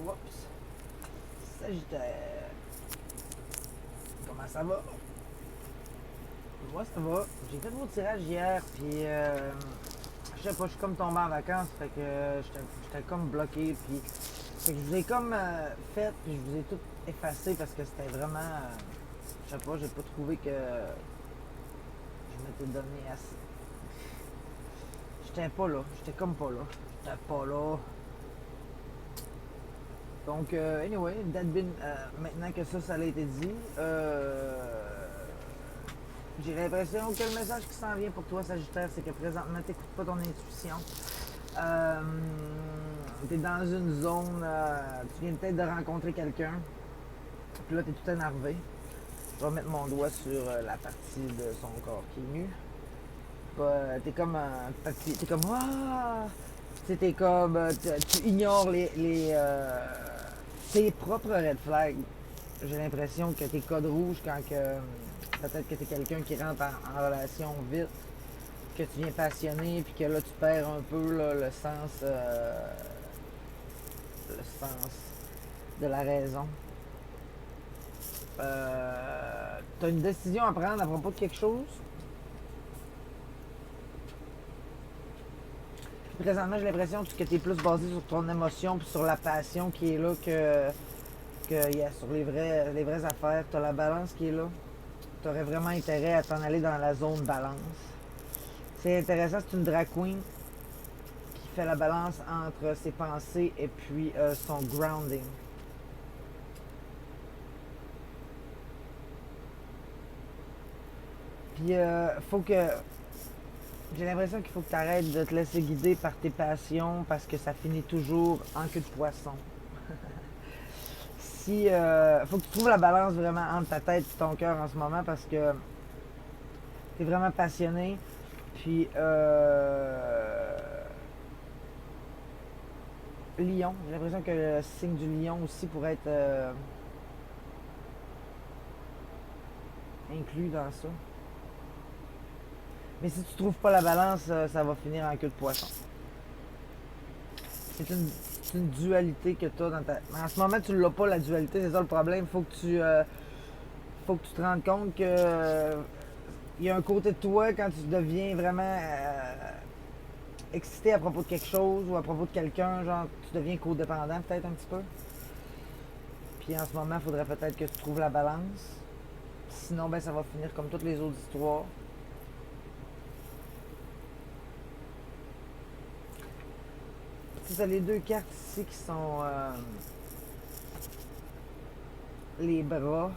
Oups. Sagittaire. Comment ça va? Moi, ça va. J'ai fait mon tirage hier, puis je sais pas, je suis comme tombé en vacances, fait que j'étais comme bloqué, puis fait que je vous ai comme fait, puis je vous ai tout effacé parce que c'était vraiment, je sais pas, j'ai pas trouvé que je m'étais donné assez. J'étais pas là, j'étais comme pas là, j'étais pas là. Donc, anyway, maintenant que ça a été dit, j'ai l'impression que le message qui s'en vient pour toi, Sagittaire, c'est que présentement, tu n'écoutes pas ton intuition. Tu es dans une zone, tu viens peut-être de rencontrer quelqu'un, puis là, tu es tout énervé. Je vais mettre mon doigt sur la partie de son corps qui est nue. T'es comme un papier, t'es comme ah, t'es comme tu ignores tes propres red flags. J'ai l'impression que tes codes rouges quand que peut-être que t'es quelqu'un qui rentre en relation vite, que tu viens passionné puis que là tu perds un peu là, le sens de la raison. T'as une décision à prendre à propos de quelque chose. Présentement, j'ai l'impression que tu es plus basé sur ton émotion et sur la passion qui est là que yeah, sur les vraies affaires. Tu as la balance qui est là. Tu aurais vraiment intérêt à t'en aller dans la zone balance. C'est intéressant, c'est une drag queen qui fait la balance entre ses pensées et puis son grounding. Puis, faut que j'ai l'impression qu'il faut que tu arrêtes de te laisser guider par tes passions parce que ça finit toujours en queue de poisson. Faut que tu trouves la balance vraiment entre ta tête et ton cœur en ce moment parce que tu es vraiment passionné. Puis, Lion, j'ai l'impression que le signe du lion aussi pourrait être inclus dans ça. Mais si tu trouves pas la balance, ça va finir en queue de poisson. C'est une dualité que tu as dans ta. En ce moment, tu l'as pas, la dualité, c'est ça le problème. Faut que tu te rendes compte que il y a un côté de toi quand tu deviens vraiment excité à propos de quelque chose ou à propos de quelqu'un, genre tu deviens codépendant peut-être un petit peu. Puis en ce moment, il faudrait peut-être que tu trouves la balance. Sinon, ben ça va finir comme toutes les autres histoires. Tu as les deux cartes ici qui sont les bras,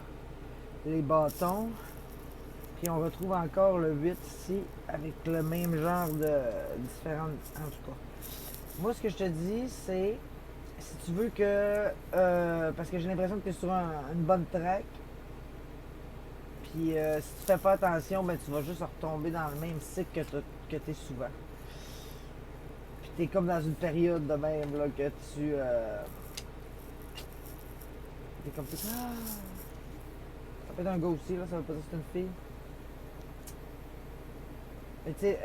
les bâtons. Puis on retrouve encore le 8 ici avec le même genre de différentes. En tout cas. Moi, ce que je te dis, c'est si tu veux que. Parce que j'ai l'impression que tu es sur une bonne track. Puis si tu fais pas attention, ben tu vas juste retomber dans le même cycle que tu es souvent. Puis tu es comme dans une période de même là, que tu. T'es comme ça. Ah! Ça peut être un gars aussi, là, ça veut pas dire que c'est une fille. Mais tu sais,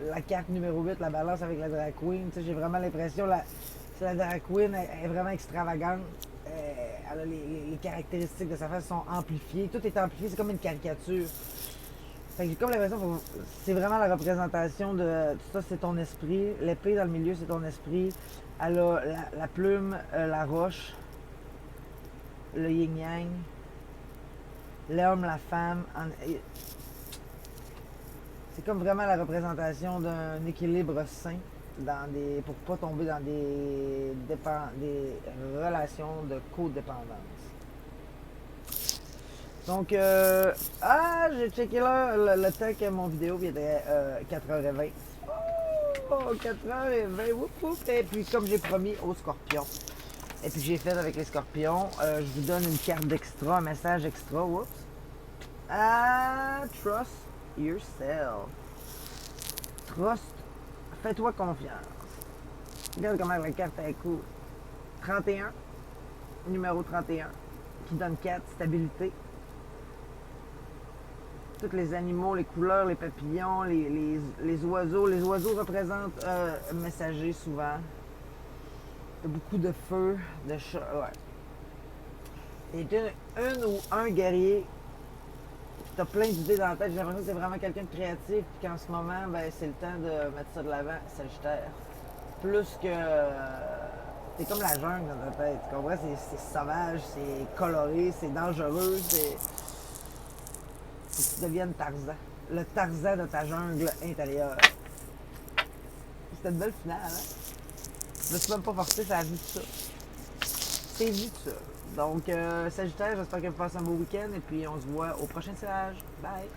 la carte numéro 8, la balance avec la drag queen, j'ai vraiment l'impression que la drag queen est vraiment extravagante. Elle a les caractéristiques de sa face sont amplifiées. Tout est amplifié, c'est comme une caricature. Fait que j'ai comme l'impression que c'est vraiment la représentation de tout ça, c'est ton esprit. L'épée dans le milieu, c'est ton esprit. Elle a la plume, la roche, le yin-yang, l'homme, la femme. C'est comme vraiment la représentation d'un équilibre sain pour ne pas tomber dans des relations de codépendance. Donc, j'ai checké le temps que mon vidéo était 4h20. Oh, 4h20, whoop, whoop. Et puis, comme j'ai promis aux scorpions, et puis j'ai fait avec les scorpions, je vous donne une carte d'extra, un message extra, whoops. Trust yourself. Trust. Fais-toi confiance. Regarde comment la carte est cool. 31. Numéro 31. Qui donne 4. Stabilité. Tous les animaux, les couleurs, les papillons, les oiseaux. Les oiseaux représentent messager souvent. beaucoup de feu, de chat. Ouais. T'es une ou un guerrier, puis t'as plein d'idées dans la tête. J'ai l'impression que c'est vraiment quelqu'un de créatif, puis qu'en ce moment, ben, c'est le temps de mettre ça de l'avant, Sagittaire. Plus que. C'est comme la jungle dans ta tête. Tu comprends? C'est sauvage, c'est coloré, c'est dangereux, c'est. Faut que tu deviennes Tarzan. Le Tarzan de ta jungle intérieure. C'était une belle finale, hein? Je me suis même pas forcé, ça a vu tout ça. C'est vu tout ça. Donc, Sagittaire, j'espère que vous passez un beau week-end et puis on se voit au prochain tirage. Bye!